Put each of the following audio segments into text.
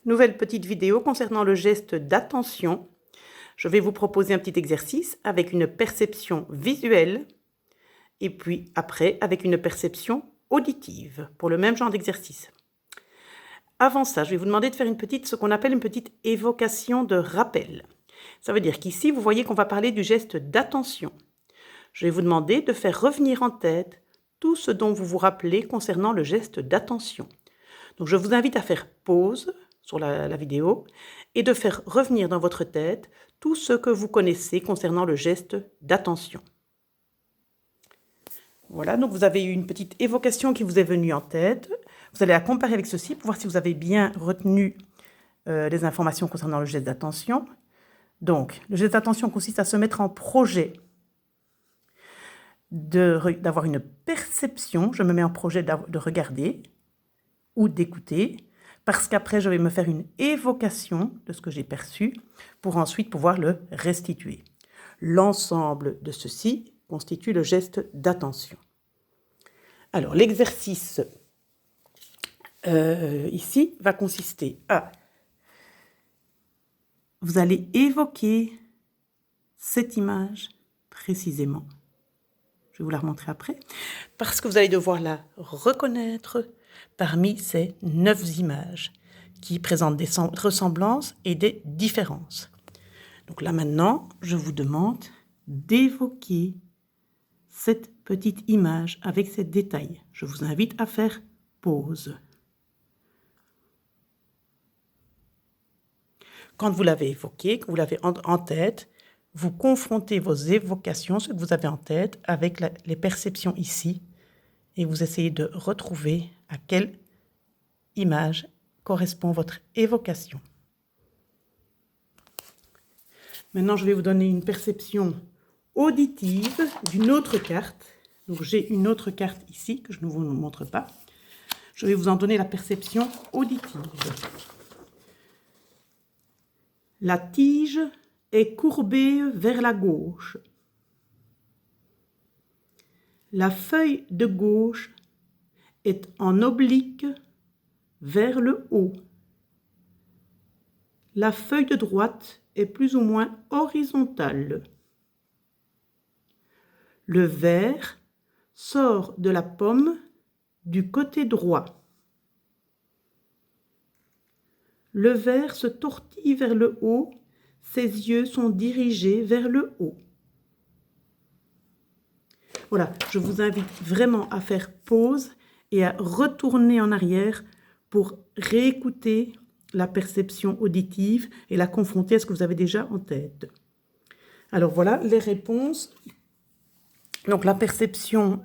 Nouvelle petite vidéo concernant le geste d'attention. Je vais vous proposer un petit exercice avec une perception visuelle et puis après avec une perception auditive pour le même genre d'exercice. Avant ça, je vais vous demander de faire ce qu'on appelle une petite évocation de rappel. Ça veut dire qu'ici, vous voyez qu'on va parler du geste d'attention. Je vais vous demander de faire revenir en tête tout ce dont vous vous rappelez concernant le geste d'attention. Donc, je vous invite à faire pause sur la vidéo et de faire revenir dans votre tête tout ce que vous connaissez concernant le geste d'attention. Voilà, donc vous avez eu une petite évocation qui vous est venue en tête. Vous allez la comparer avec ceci pour voir si vous avez bien retenu les informations concernant le geste d'attention. Donc, le geste d'attention consiste à se mettre en projet, d'avoir une perception. Je me mets en projet de regarder ou d'écouter, parce qu'après, je vais me faire une évocation de ce que j'ai perçu pour ensuite pouvoir le restituer. L'ensemble de ceci constitue le geste d'attention. Alors, l'exercice ici va consister à... Vous allez évoquer cette image précisément. Je vais vous la remontrer après, parce que vous allez devoir la reconnaître parmi ces 9 images qui présentent des ressemblances et des différences. Donc là maintenant, je vous demande d'évoquer cette petite image avec ses détails. Je vous invite à faire pause. Quand vous l'avez évoqué, que vous l'avez en tête, vous confrontez vos évocations, ce que vous avez en tête, avec les perceptions ici, et vous essayez de retrouver à quelle image correspond votre évocation. Maintenant, je vais vous donner une perception auditive d'une autre carte. Donc, j'ai une autre carte ici que je ne vous montre pas. Je vais vous en donner la perception auditive. La tige est courbée vers la gauche. La feuille de gauche est en oblique vers le haut. La feuille de droite est plus ou moins horizontale. Le verre sort de la pomme du côté droit. Le verre se tortille vers le haut, ses yeux sont dirigés vers le haut. Voilà, je vous invite vraiment à faire pause et à retourner en arrière pour réécouter la perception auditive et la confronter à ce que vous avez déjà en tête. Alors voilà les réponses. Donc la perception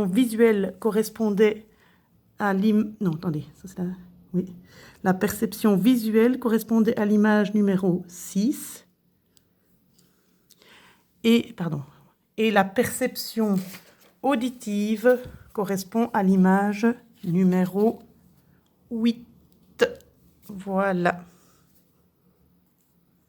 visuelle correspondait à La perception visuelle correspondait à l'image numéro 6. Et la perception auditive correspond à l'image numéro 8. Voilà.